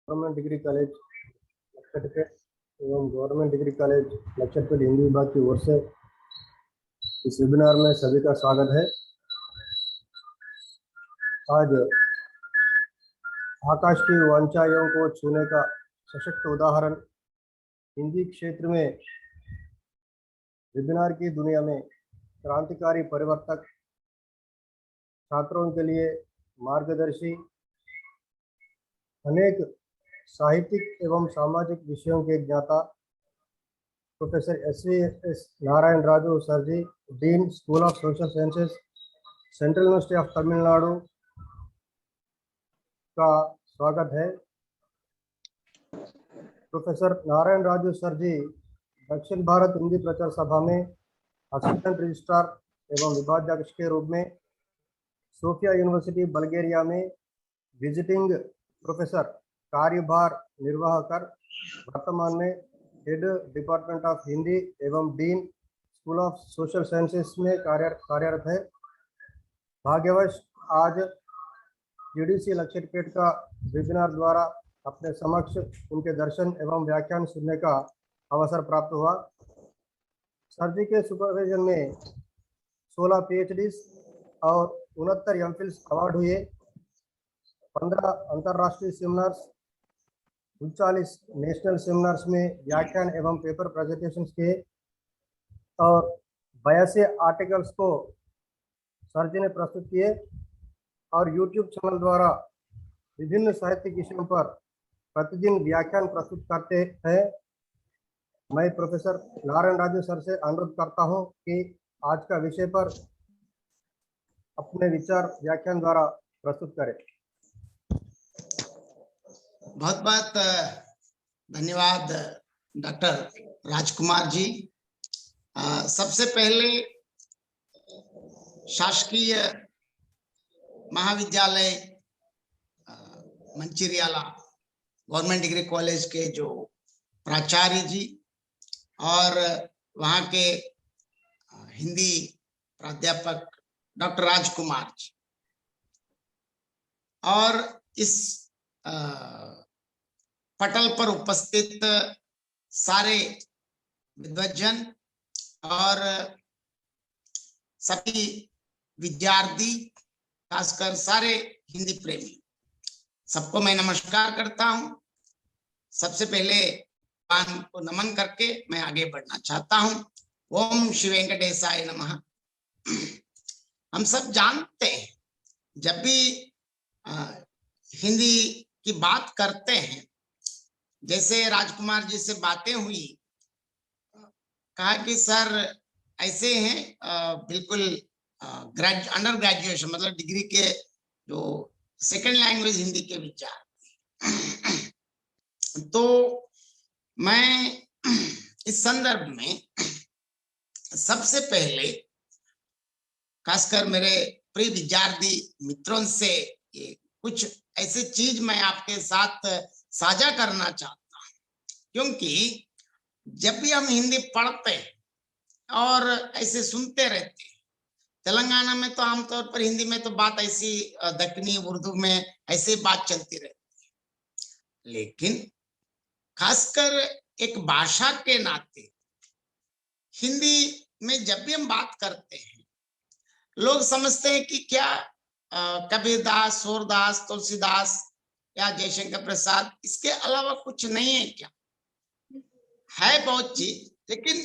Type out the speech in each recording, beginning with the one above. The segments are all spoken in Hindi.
गवर्नमेंट डिग्री कॉलेज लक्षद्वीप एवं government degree college Lakshadweep Hindi विभाग की ओर से इस वेबिनार में सभी का स्वागत है। आज आकाश की ऊंचाइयों को छूने का सशक्त उदाहरण हिंदी क्षेत्र में वेबिनार की दुनिया में क्रांतिकारी परिवर्तक, छात्रों के लिए मार्गदर्शी, अनेक साहित्यिक एवं सामाजिक विषयों के ज्ञाता professor S Narayan Raju sir ji, dean school of social sciences, central university of Tamil Nadu का स्वागत है। प्रोफेसर नारायण राजू सर जी दक्षिण भारत हिंदी प्रचार सभा में असिस्टेंट रजिस्ट्रार एवं विभागाध्यक्ष के रूप में, सोफिया यूनिवर्सिटी बल्गेरिया में विजिटिंग प्रोफेसर कार्यभार निर्वाह कर वर्तमान में हेड डिपार्टमेंट ऑफ हिंदी एवं dean school of social sciences में कार्यरत है। भाग्यवश आज यूडीसी लक्षद्वीप का वेबिनार द्वारा अपने समक्ष उनके दर्शन एवं व्याख्यान सुनने का अवसर प्राप्त हुआ। सर जी के सुपरविजन में 16 PhDs और 69 एमफिल्स अवार्ड हुए, 15 अंतर्राष्ट्रीय सेमिनार्स, 39 नेशनल सेमिनार्स में व्याख्यान एवं पेपर प्रेजेंटेशंस किए और 82 आर्टिकल्स को सर जी ने प्रस्तुत किए और यूट्यूब चैनल द्वारा विभिन्न साहित्यिक विषयों पर प्रतिदिन व्याख्यान प्रस्तुत करते हैं। मैं प्रोफेसर नारायण राजू सर से अनुरोध करता हूं कि आज का विषय पर अपने विचार व्याख्यान द्वारा प्रस्तुत करें। बहुत बहुत धन्यवाद डॉक्टर राजकुमार जी। सबसे पहले शासकीय महाविद्यालय मंचिरियाला गवर्नमेंट डिग्री कॉलेज के जो प्राचार्य जी और वहाँ के हिंदी प्राध्यापक डॉक्टर राजकुमार जी और इस पटल पर उपस्थित सारे विद्वज्जन और सभी विद्यार्थी, खासकर सारे हिंदी प्रेमी, सबको मैं नमस्कार करता हूं। सबसे पहले भगवान को नमन करके मैं आगे बढ़ना चाहता हूं। ओम श्री वेंकटेशाय नमः। हम सब जानते हैं जब भी हिंदी की बात करते हैं, जैसे राजकुमार जी से बातें हुई, कहा कि सर ऐसे हैं बिल्कुल अंडर ग्रेजुएशन मतलब डिग्री के जो सेकंड लैंग्वेज हिंदी के विद्यार्थी। तो मैं इस संदर्भ में सबसे पहले खासकर मेरे प्रिय विद्यार्थी मित्रों से कुछ ऐसे चीज मैं आपके साथ साझा करना चाहता हूं, क्योंकि जब भी हम हिंदी पढ़ते हैं और ऐसे सुनते रहते हैं, तेलंगाना में तो आमतौर पर हिंदी में तो बात ऐसी, दक्षिणी उर्दू में ऐसे बात चलती रहती है, लेकिन खासकर एक भाषा के नाते हिंदी में जब भी हम बात करते हैं, लोग समझते हैं कि क्या कबीरदास, सूरदास, तुलसीदास या जयशंकर प्रसाद, इसके अलावा कुछ नहीं है क्या? है बहुत चीज, लेकिन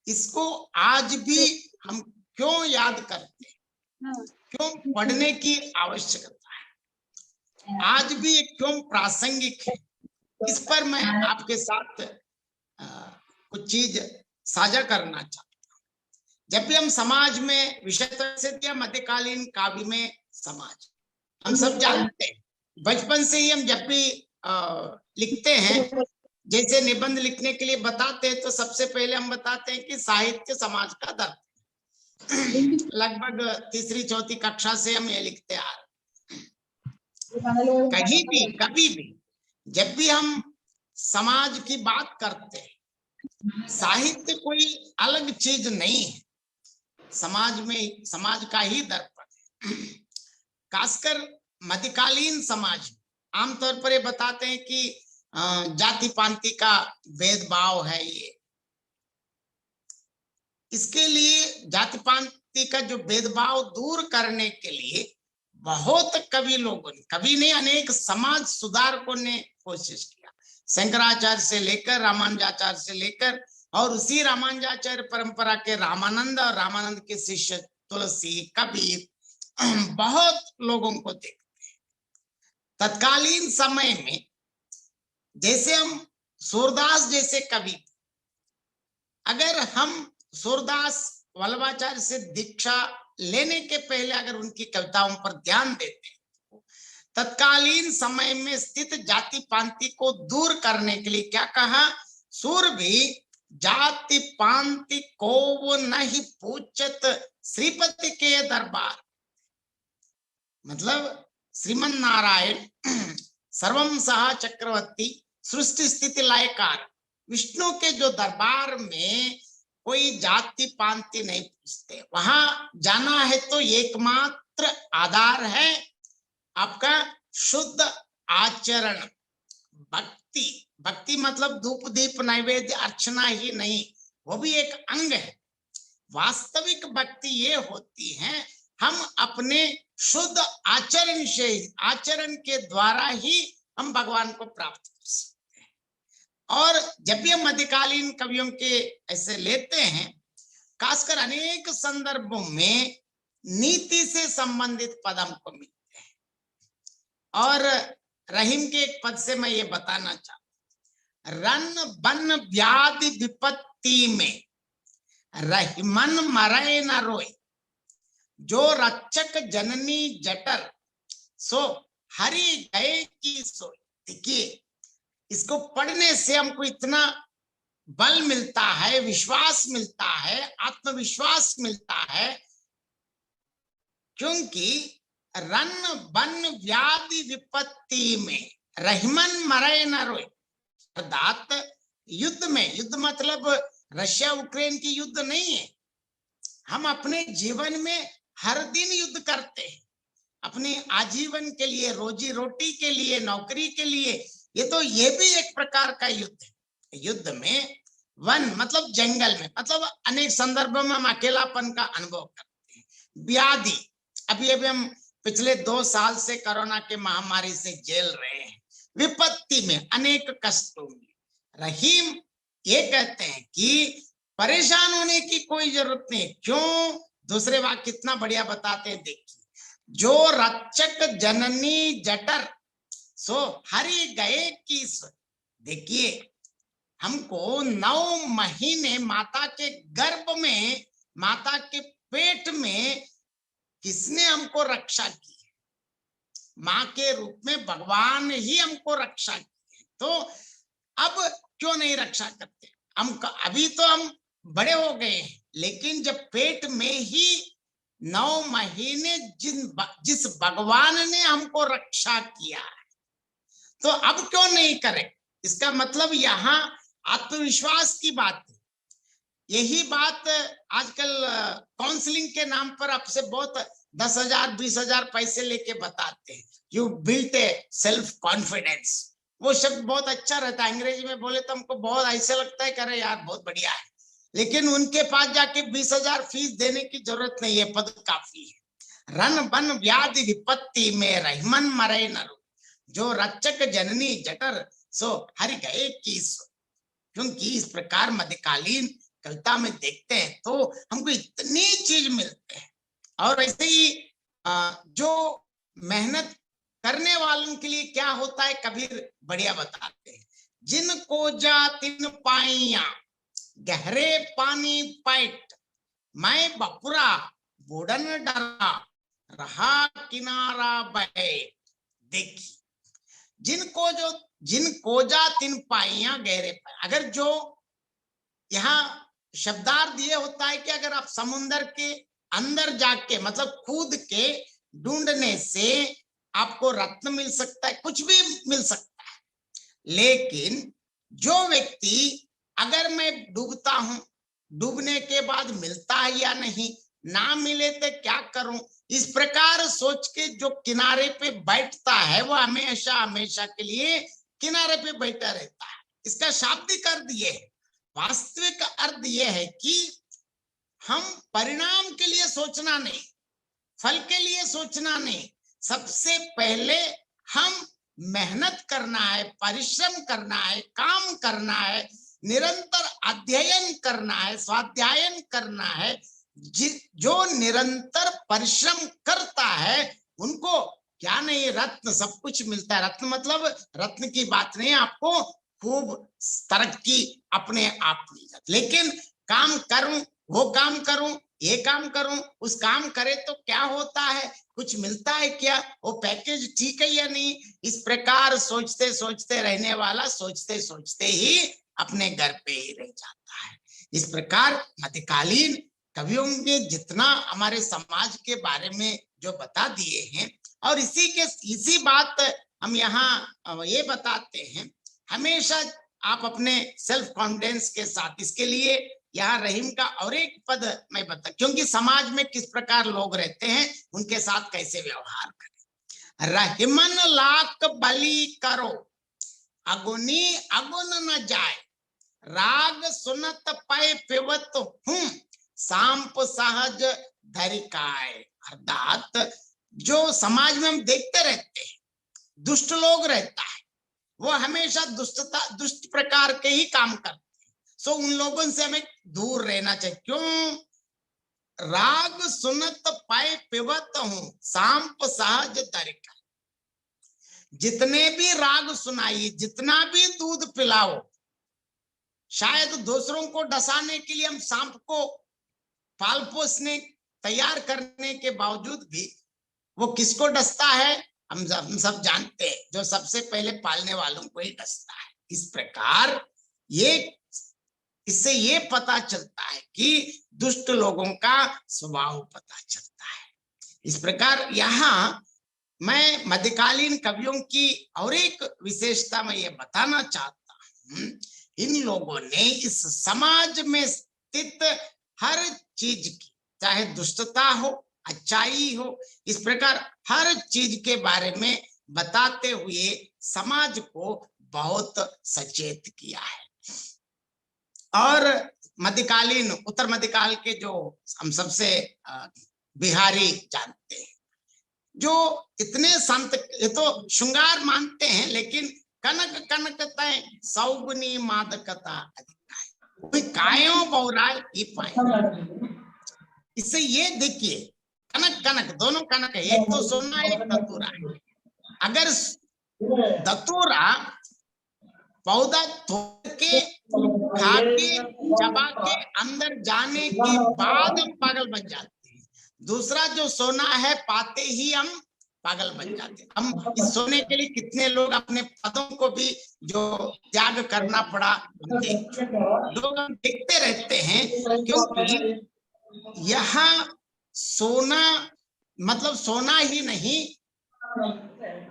इसको आज भी हम क्यों याद करते हैं, क्यों पढ़ने की आवश्यकता है, आज भी ये क्यों प्रासंगिक है, इस पर मैं आपके साथ कुछ चीज साझा करना चाहता हूँ। जब भी हम समाज में विषय से दिया मध्यकालीन काव्य में समाज, हम सब जानते हैं, बचपन से ही हम जब भी लिखते हैं, जैसे निबंध लिखने के लिए बताते हैं, तो सबसे पहले हम बताते हैं कि साहित्य समाज का दर्पण। लगभग तीसरी चौथी कक्षा से हम ये लिखते आ रहे। कहीं भी कभी भी जब भी हम समाज की बात करते हैं, साहित्य कोई अलग चीज नहीं है, समाज में समाज का ही दर्पण है। खासकर मध्यकालीन समाज आमतौर पर ये बताते हैं कि जाति पांति का भेदभाव है ये। इसके लिए जाति पांति का जो भेदभाव दूर करने के लिए बहुत कवि लोगों ने, कवि ने अनेक समाज सुधारकों ने कोशिश किया। शंकराचार्य से लेकर रामानुजाचार्य से लेकर, और उसी रामानुजाचार्य परंपरा के रामानंद और रामानंद के शिष्य तुलसी, कबीर, बहुत लोगों को देखते हैं। तत्कालीन समय में जैसे हम सूरदास जैसे कवि, अगर हम सूरदास वल्लभाचार्य से दीक्षा लेने के पहले अगर उनकी कविताओं पर ध्यान देते हैं, तत्कालीन समय में स्थित जाति पांति को दूर करने के लिए क्या कहा, सूर भी जाति पांति को वो नहीं पूछत श्रीपति के दरबार। मतलब श्रीमन नारायण सर्वम सहा चक्रवर्ती सृष्टि स्थिति लयकार, विष्णु के जो दरबार में कोई जाति पांति नहीं पूछते। वहां जाना है तो एकमात्र आधार है आपका शुद्ध आचरण, भक्ति। भक्ति मतलब धूप दीप नैवेद्य अर्चना ही नहीं, वो भी एक अंग है। वास्तविक भक्ति ये होती है हम अपने शुद्ध आचरण से, आचरण के द्वारा ही हम भगवान को प्राप्त कर सकते हैं। और जब भी हम मध्यकालीन कवियों के ऐसे लेते हैं, खासकर अनेक संदर्भों में नीति से संबंधित पद हमको मिलते हैं। और रहीम के एक पद से मैं ये बताना चाहता हूं, रन बन व्याधि विपत्ति में रहीमन मरे न रोए, जो रक्षक जननी जटर सो हरि गए की सोई। देखिए, इसको पढ़ने से हमको इतना बल मिलता है, विश्वास मिलता है, आत्मविश्वास मिलता है, क्योंकि रन बन व्याधि विपत्ति में रहीमन मरे न रोए, अर्थात युद्ध में, युद्ध मतलब रशिया यूक्रेन की युद्ध नहीं है। हम अपने जीवन में हर दिन युद्ध करते हैं, अपने आजीवन के लिए, रोजी रोटी के लिए, नौकरी के लिए। ये भी एक प्रकार का युद्ध है। युद्ध में वन मतलब जंगल में, मतलब अनेक संदर्भों में हम अकेलापन का अनुभव करते हैं। व्याधि, अभी हम पिछले 2 साल से कोरोना के महामारी से झेल रहे हैं। विपत्ति में, अनेक कष्टों में। रहीम ये कहते हैं कि परेशान होने की कोई जरूरत नहीं। क्यों? दूसरे वाक्य कितना बढ़िया बताते हैं, देखिए, जो रक्षक जननी जटर सो हरि गए की सोई। देखिए, हमको 9 महीने माता के गर्भ में, माता के पेट में किसने हमको रक्षा की है? माँ के रूप में भगवान ही हमको रक्षा की है। तो अब क्यों नहीं रक्षा करते? अभी तो हम बड़े हो गए हैं, लेकिन जब पेट में ही 9 महीने जिस भगवान ने हमको रक्षा किया है, तो अब क्यों नहीं करें? इसका मतलब यहाँ आत्मविश्वास की बात है। यही बात आजकल काउंसलिंग के नाम पर आपसे बहुत 10,000 20,000 पैसे लेके बताते हैं, you built A self confidence. वो शब्द बहुत अच्छा रहता है, अंग्रेजी में बोले तो हमको बहुत ऐसा लगता है, करे यार बहुत बढ़िया है, लेकिन उनके पास जाके 20,000 फीस देने की जरूरत नहीं है, पद काफी है। रन बन व्याधि विपत्ति में रहीमन मरे न रोए, जो रक्षक जननी जटर सो हरि गए की सोई। क्योंकि इस प्रकार मध्यकालीन कविता में देखते हैं तो हमको इतनी चीज मिलते हैं। और ऐसे ही जो मेहनत करने वालों के लिए क्या होता है, कबीर बढ़िया बताते हैं, जिनको जा तिन पाइया गहरे पानी पैट, मैं बपुरा बूढ़न डरा रहा किनारा बहे। देखिए, जिनको जा तिन पाइया गहरे पाए, अगर जो यहाँ शब्दार्थ ये होता है कि अगर आप समुद्र के अंदर जाके, मतलब कूद के ढूंढने से आपको रत्न मिल सकता है, कुछ भी मिल सकता है, लेकिन जो व्यक्ति, अगर मैं डूबता हूं, डूबने के बाद मिलता है या नहीं, ना मिले तो क्या करूं, इस प्रकार सोच के जो किनारे पे बैठता है वो हमेशा हमेशा के लिए किनारे पे बैठा रहता है। इसका शाब्दिक अर्थ ये है। वास्तविक अर्थ ये है कि हम परिणाम के लिए सोचना नहीं, फल के लिए सोचना नहीं, सबसे पहले हम मेहनत करना है, परिश्रम करना है, काम करना है, निरंतर अध्ययन करना है, स्वाध्यायन करना है। जो निरंतर परिश्रम करता है उनको क्या नहीं, रत्न सब कुछ मिलता है। रत्न मतलब रत्न की बात नहीं, आपको खूब तरक्की अपने आप मिल जाती। लेकिन काम करूं, वो काम करूं, ये काम करूं, उस काम करे तो क्या होता है, कुछ मिलता है क्या, वो पैकेज ठीक है या नहीं, इस प्रकार सोचते सोचते रहने वाला सोचते सोचते ही अपने घर पे ही रह जाता है। इस प्रकार मध्यकालीन कवियों ने जितना हमारे समाज के बारे में जो बता दिए हैं, और इसी बात हम यहाँ ये बताते हैं, हमेशा आप अपने सेल्फ कॉन्फिडेंस के साथ, इसके लिए यहाँ रहीम का और एक पद मैं बता, क्योंकि समाज में किस प्रकार लोग रहते हैं, उनके साथ कैसे व्यवहार करें। रहीमन लाख बलि करो, अगुनी अगुन न जाए, राग सुनत पै पिवत हूं, सांप सहज धरिकाय। अर्थात जो समाज में हम देखते रहते हैं, दुष्ट लोग रहता है, वो हमेशा दुष्ट प्रकार के ही काम करते हैं। सो उन लोगों से हमें दूर रहना चाहिए। क्यों? राग सुनत पाए पिबत हूं, सांप सहज धरिकाय। जितने भी राग सुनाइए, जितना भी दूध पिलाओ, शायद दूसरों को डसाने के लिए हम सांप को पाल पोसने तैयार करने के बावजूद भी वो किसको डसता है, हम सब जानते हैं, जो सबसे पहले पालने वालों को ही डसता है। इस प्रकार इससे ये पता चलता है कि दुष्ट लोगों का स्वभाव पता चलता है। इस प्रकार यहाँ मैं मध्यकालीन कवियों की और एक विशेषता में ये बताना चाहता हूँ, इन लोगों ने इस समाज में स्थित हर चीज की, चाहे दुष्टता हो, अच्छाई हो, इस प्रकार हर चीज के बारे में बताते हुए समाज को बहुत सचेत किया है। और मध्यकालीन, उत्तर मध्यकाल के जो हम सबसे बिहारी जानते हैं, जो इतने संत, ये तो श्रृंगार मानते हैं, लेकिन कनक कनक तय सौगुनी मादकता कोई कायो बौराय ही पाए। इससे ये देखिए, कनक कनक दोनों कनक है, एक तो सोना एक धतूरा है। अगर धतूरा पौधा तोड़ के खा के चबा के अंदर जाने के बाद हम पागल बन जाते हैं, दूसरा जो सोना है पाते ही हम पागल बन जाते हैं। हम इस सोने के लिए कितने लोग अपने पदों को भी जो त्याग करना पड़ा, लोग हम देखते रहते हैं, क्योंकि यहाँ सोना मतलब सोना ही नहीं,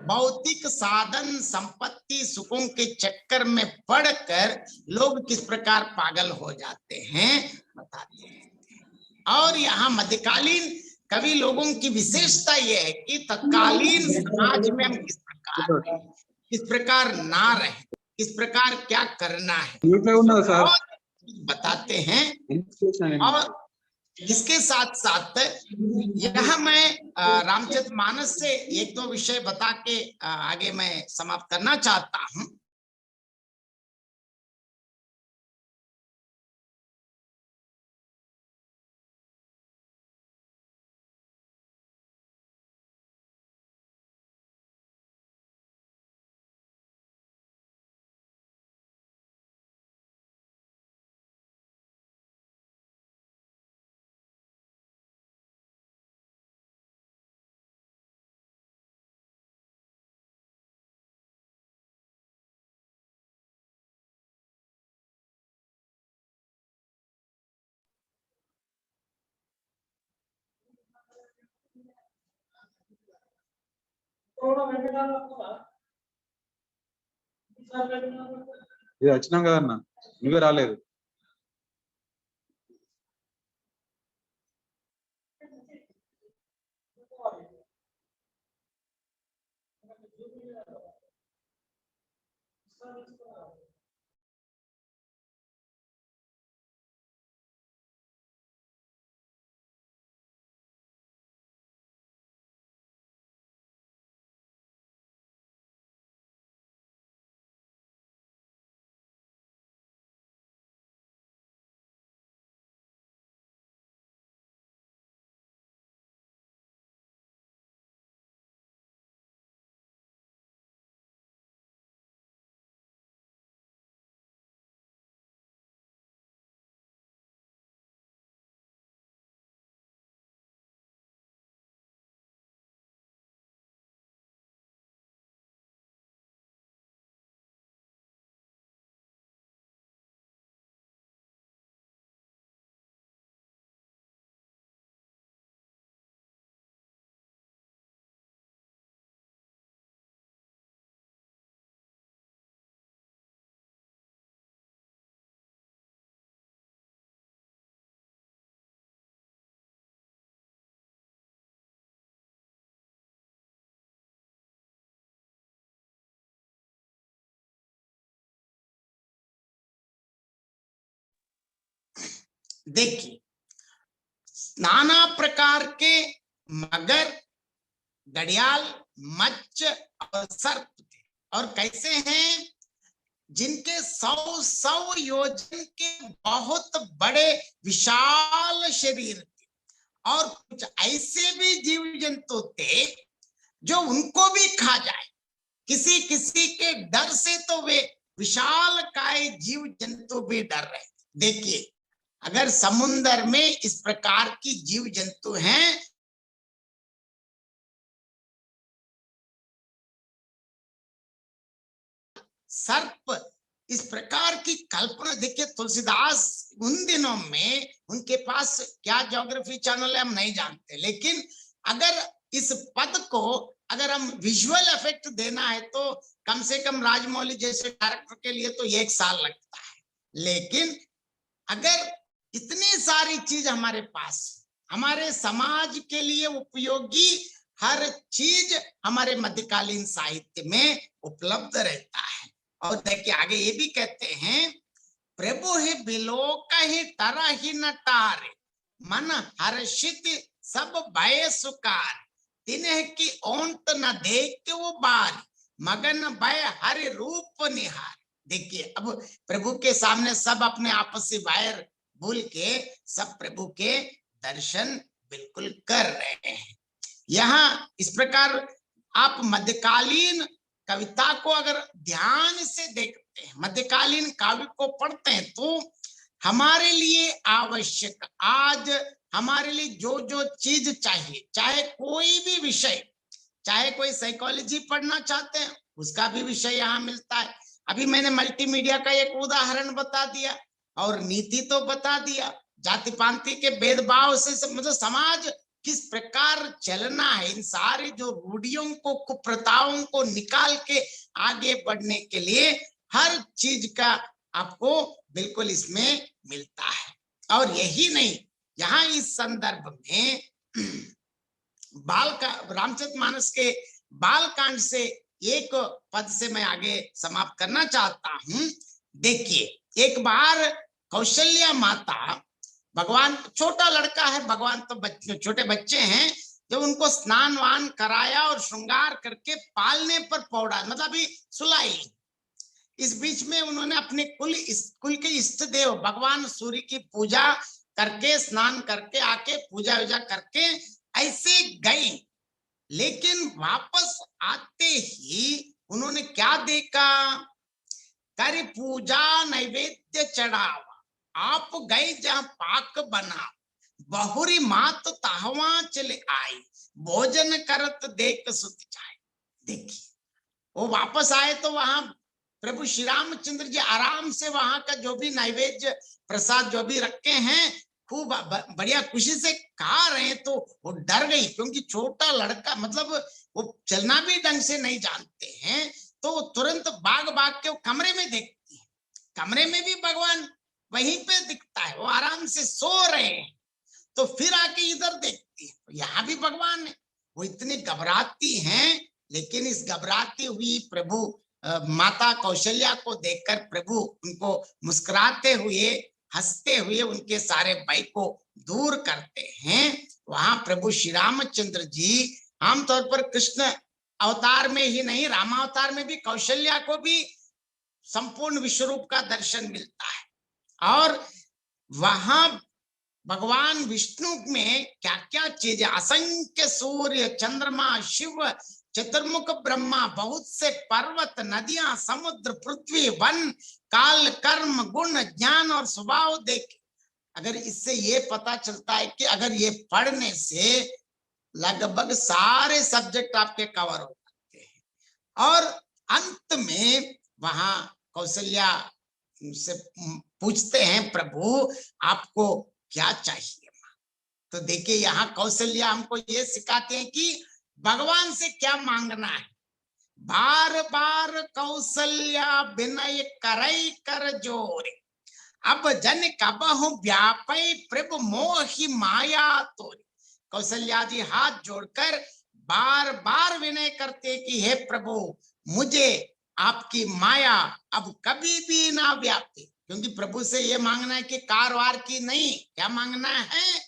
भौतिक साधन संपत्ति सुखों के चक्कर में पड़कर लोग किस प्रकार पागल हो जाते हैं बताते हैं। और यहाँ मध्यकालीन कवि लोगों की विशेषता यह है कि तत्कालीन समाज में हम किस प्रकार ना रहे, किस प्रकार क्या करना है और बताते हैं। और इसके साथ साथ यह मैं रामचरितमानस से एक दो विषय बता के आगे मैं समाप्त करना चाहता हूं। ఇది వచ్చినాం కదన్నా, నువ్వే రాలేదు. देखिए, नाना प्रकार के मगर, घड़ियाल, मच्छ और सर्प थे, और कैसे हैं, जिनके 100 योजन के बहुत बड़े विशाल शरीर थे, और कुछ ऐसे भी जीव जंतु थे जो उनको भी खा जाए। किसी किसी के डर से तो वे विशाल काय जीव जंतु भी डर रहे। देखिए, अगर समुद्र में इस प्रकार की जीव जंतु हैं, सर्प, इस प्रकार की कल्पना देखिए। तुलसीदास उन दिनों में, उनके पास क्या ज्योग्राफी चैनल है हम नहीं जानते, लेकिन अगर इस पद को अगर हम विजुअल इफेक्ट देना है तो कम से कम राजमौली जैसे डायरेक्टर के लिए तो 1 साल लगता है। लेकिन अगर इतनी सारी चीज हमारे पास, हमारे समाज के लिए उपयोगी हर चीज हमारे मध्यकालीन साहित्य में उपलब्ध रहता है। और देखिए आगे ये भी कहते हैं, प्रभु ही बिलोक ही टर ही न टारे, मन हर्षित सब भय सुकार, तिन्ह की ओंत न देख वो बारी, मगन भय हरि रूप निहार। देखिए, अब प्रभु के सामने सब अपने आपसी वैर भूल के सब प्रभु के दर्शन बिल्कुल कर रहे हैं। यहाँ इस प्रकार आप मध्यकालीन कविता को अगर ध्यान से देखते हैं, मध्यकालीन काव्य को पढ़ते हैं, तो हमारे लिए आवश्यक, आज हमारे लिए जो जो चीज चाहिए, चाहे कोई भी विषय, चाहे कोई साइकोलॉजी पढ़ना चाहते हैं उसका भी विषय यहाँ मिलता है। अभी मैंने मल्टीमीडिया का एक उदाहरण बता दिया, और नीति तो बता दिया, जाति पांति के भेदभाव से मतलब समाज किस प्रकार चलना है, इन सारी जो रूढ़ियों को, कुप्रथाओं को निकाल के आगे बढ़ने के लिए हर चीज का आपको बिल्कुल इसमें मिलता है। और यही नहीं, यहाँ इस संदर्भ में बाल का रामचरितमानस के बाल कांड से एक पद से मैं आगे समाप्त करना चाहता हूं। देखिए, एक बार कौशल्या माता, भगवान छोटा लड़का है, भगवान तो छोटे बच्चे हैं, जब उनको स्नान वान कराया और श्रृंगार करके पालने पर पौड़ा, मतलब अभी सुलाई, इस बीच में उन्होंने अपने कुल के इष्ट देव भगवान सूर्य की पूजा करके, स्नान करके आके पूजा वूजा करके ऐसे गई। लेकिन वापस आते ही उन्होंने क्या देखा, कर पूजा नैवेद्य चढ़ावा, आप गए जहां पाक बना, बहुरी मात ताहवा चले आई, भोजन करत देख सुत जाए। देखिए, वो वापस आए तो वहां प्रभु श्री रामचंद्र जी आराम से वहां का जो भी नैवेद्य प्रसाद जो भी रखे हैं खूब बढ़िया खुशी से खा रहे हैं। तो वो डर गई, क्योंकि छोटा लड़का, मतलब वो चलना भी ढंग से नहीं जानते हैं, तो वो तुरंत भाग भाग के वो कमरे में देखती है। कमरे में भी भगवान वहीं पे दिखता है, वो आराम से सो रहे हैं। तो फिर आके इधर देखती है, तो यहाँ भी भगवान है। वो इतनी घबराती हैं, लेकिन इस घबराती हुई प्रभु माता कौशल्या को देखकर प्रभु उनको मुस्कुराते हुए हंसते हुए उनके सारे भय को दूर करते हैं। वहां प्रभु श्री रामचंद्र जी आमतौर पर कृष्ण अवतार में ही नहीं, रामावतार में भी कौशल्या को भी संपूर्ण विश्वरूप का दर्शन मिलता है। और वहां भगवान विष्णु में क्या क्या चीजें, असंख्य सूर्य, चंद्रमा, शिव, चतुर्मुख ब्रह्मा, बहुत से पर्वत, नदियां, समुद्र, पृथ्वी, वन, काल, कर्म, गुण, ज्ञान और स्वभाव देख, अगर इससे ये पता चलता है कि अगर ये पढ़ने से लगभग सारे सब्जेक्ट आपके कवर हो जाते हैं। और अंत में वहां कौशल्या से पूछते हैं, प्रभु आपको क्या चाहिए? तो देखिए यहाँ कौशल्या हमको ये सिखाते हैं कि भगवान से क्या मांगना है। बार बार कौशल्या विनय करई कर जोरे, अब जन कबहु व्यापै प्रभु मोहि माया तोरे। कौशल्या जी हाथ जोड़कर बार बार विनय करते कि हे प्रभु, मुझे आपकी माया अब कभी भी ना व्यापे। क्योंकि प्रभु से ये मांगना है कि कारवार की नहीं, क्या मांगना है?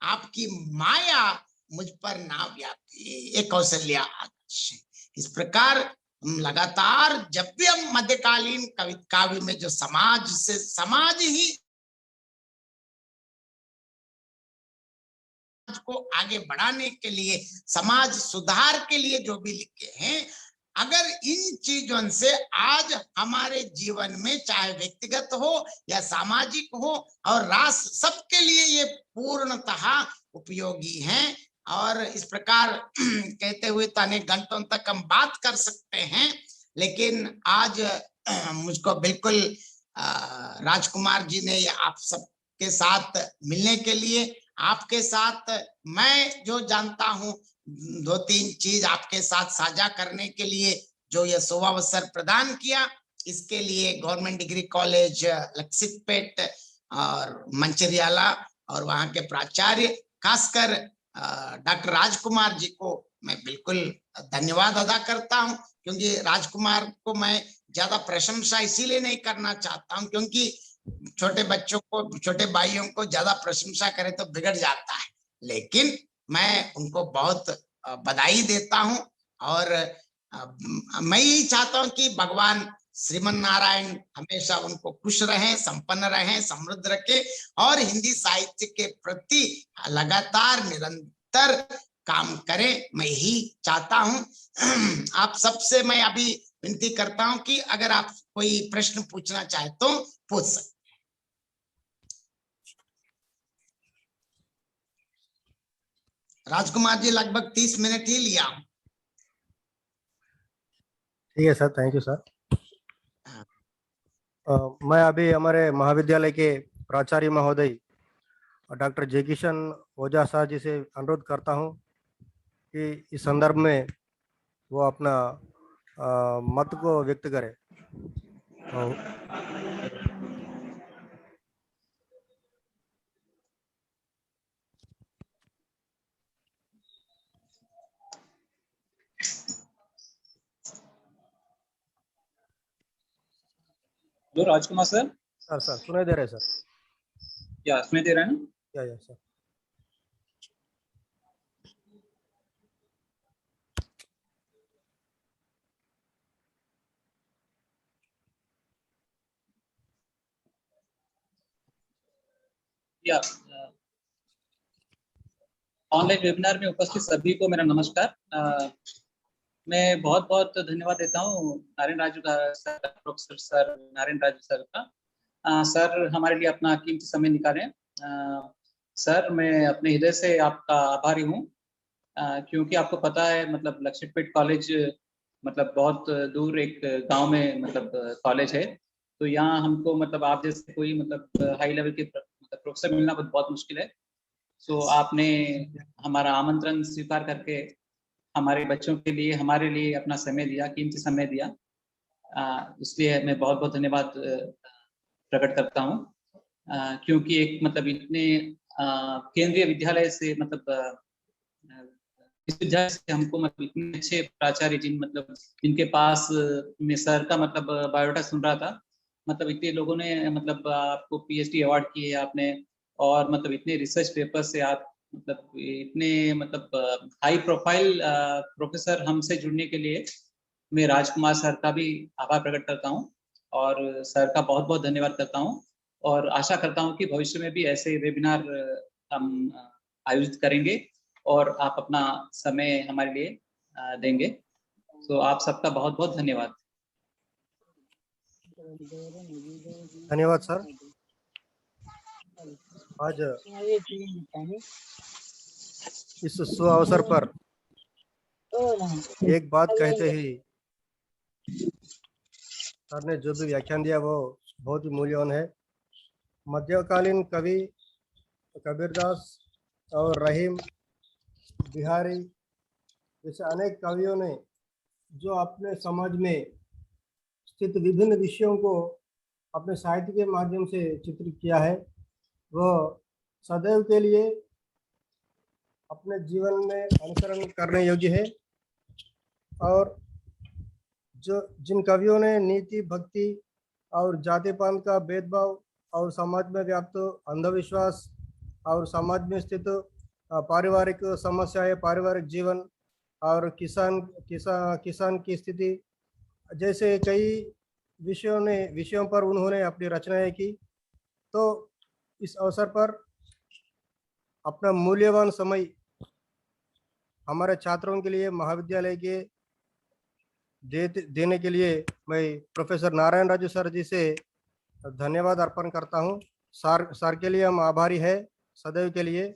आपकी माया मुझ पर ना व्यापे। ये कौशल्या आदर्श है। इस प्रकार लगातार जब भी हम मध्यकालीन काव्य में जो समाज से, समाज ही को आगे बढ़ाने के लिए, समाज सुधार के लिए जो भी लिखे हैं, अगर इन चीजों से आज हमारे जीवन में चाहे व्यक्तिगत हो या सामाजिक हो और राष्ट्र, सबके लिए ये पूर्णतः उपयोगी हैं। और इस प्रकार कहते हुए तो अनेक घंटों तक हम बात कर सकते हैं, लेकिन आज मुझको बिल्कुल राजकुमार जी ने आप सबके साथ मिलने के लिए, आपके साथ मैं जो जानता हूं, 2-3 चीज आपके साथ साझा करने के लिए जो यह शुभावसर प्रदान किया, इसके लिए गवर्नमेंट डिग्री कॉलेज लक्षितपेट और मंचरियाला और वहां के प्राचार्य, खासकर डॉक्टर राजकुमार जी को मैं बिल्कुल धन्यवाद अदा करता हूं। क्योंकि राजकुमार को मैं ज्यादा प्रशंसा इसीलिए नहीं करना चाहता हूं क्योंकि छोटे बच्चों को, छोटे भाइयों को ज्यादा प्रशंसा करे तो बिगड़ जाता है, लेकिन मैं उनको बहुत बधाई देता हूं। और मैं यही चाहता हूं कि भगवान श्रीमन नारायण हमेशा उनको खुश रहें, संपन्न रहें, समृद्ध रखे और हिंदी साहित्य के प्रति लगातार निरंतर काम करें, मैं यही चाहता हूं। आप सबसे मैं अभी विनती करता हूं कि अगर आप कोई प्रश्न पूछना चाहे तो पूछ सकते। राजकुमार जी लगभग 30 मिनट ही लिया। ठीक है सर, थैंक यू सर। मैं अभी हमारे महाविद्यालय के प्राचार्य महोदय डॉक्टर जय किशन ओझा साहब जी से अनुरोध करता हूं कि इस संदर्भ में वो अपना मत को व्यक्त करें। हेलो राजकुमार सर। सर सुनाई दे रहे हैं सर? या सुनाई दे रहा है ना? या सर। या ऑनलाइन वेबिनार में उपस्थित सभी को मेरा नमस्कार। मैं बहुत बहुत धन्यवाद देता हूँ Narayan Raju sir, professor sir Narayan Raju sir का। सर हमारे लिए अपना कीमती समय निकाले। सर मैं अपने हृदय से आपका आभारी हूँ, क्योंकि आपको पता है मतलब लक्षितपेट कॉलेज मतलब बहुत दूर एक गांव में मतलब कॉलेज है, तो यहाँ हमको मतलब आप जैसे कोई मतलब हाई लेवल के मतलब प्रोफेसर मिलना बहुत मुश्किल है। सो आपने हमारा आमंत्रण स्वीकार करके हमारे बच्चों के लिए, हमारे लिए अपना समय दिया, कीमती समय दिया, इसलिए मैं बहुत बहुत धन्यवाद प्रकट करता हूँ। क्योंकि एक मतलब इतने केंद्रीय विद्यालय से मतलब इस वजह से हमको मतलब इतने अच्छे प्राचार्य जिनके पास मैं सर का मतलब बायोडाटा सुन रहा था, मतलब इतने लोगों ने मतलब आपको पीएचडी अवार्ड किए आपने, और मतलब इतने रिसर्च पेपर से आप मतलब इतने मतलब हाई प्रोफाइल प्रोफेसर हमसे जुड़ने के लिए मैं राजकुमार सर का भी आभार प्रकट करता हूँ और सर का बहुत बहुत धन्यवाद करता हूँ, और आशा करता हूँ कि भविष्य में भी ऐसे वेबिनार हम आयोजित करेंगे और आप अपना समय हमारे लिए देंगे। तो आप सबका बहुत बहुत धन्यवाद। धन्यवाद सर। आज इस शुभ अवसर पर एक बात कहते ही सर ने जो भी व्याख्यान दिया वो बहुत ही मूल्यवान है। मध्यकालीन कवि कबीरदास और रहीम बिहारी जैसे अनेक कवियों ने जो अपने समाज में स्थित विभिन्न विषयों को अपने साहित्य के माध्यम से चित्रित किया है, वह सदैव के लिए अपने जीवन में अनुसरण करने योग्य है। और जो जिन कवियों ने नीति, भक्ति और जातिपात का भेदभाव और समाज में व्याप्त अंधविश्वास और समाज में स्थित पारिवारिक समस्याएं, पारिवारिक जीवन और किसान की स्थिति जैसे कई विषयों पर उन्होंने अपनी रचनाएं की। तो इस अवसर पर अपना मूल्यवान समय हमारे छात्रों के लिए महाविद्यालय के देने के लिए मैं प्रोफेसर नारायण राजू सर जी से धन्यवाद अर्पण करता हूं। सर के लिए हम आभारी है सदैव के लिए।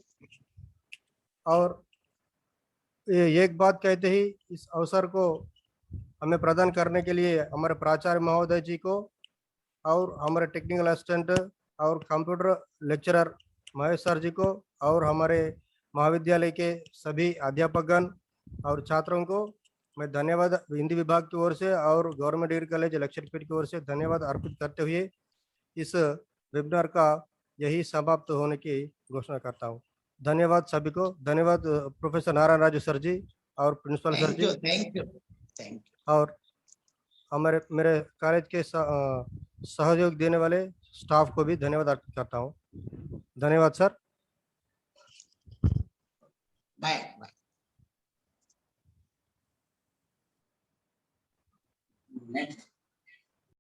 और एक बात कहते ही इस अवसर को हमें प्रदान करने के लिए हमारे प्राचार्य महोदय जी को और हमारे टेक्निकल असिस्टेंट और कंप्यूटर लेक्चरर महेश सर जी को और हमारे महाविद्यालय के सभी अध्यापकगण और छात्रों को मैं धन्यवाद हिंदी विभाग की ओर से और गवर्नमेंट डिग्री कॉलेज लक्षद्वीप की ओर से धन्यवाद अर्पित करते हुए इस वेबिनार का यही समाप्त होने की घोषणा करता हूँ। धन्यवाद सभी को। धन्यवाद प्रोफेसर नारायण राजू सर जी और principal sir ji, thank you. और हमारे मेरे कॉलेज के सहयोग देने वाले स्टाफ को भी धन्यवाद अर्पित करता हूँ। धन्यवाद सर। बाय।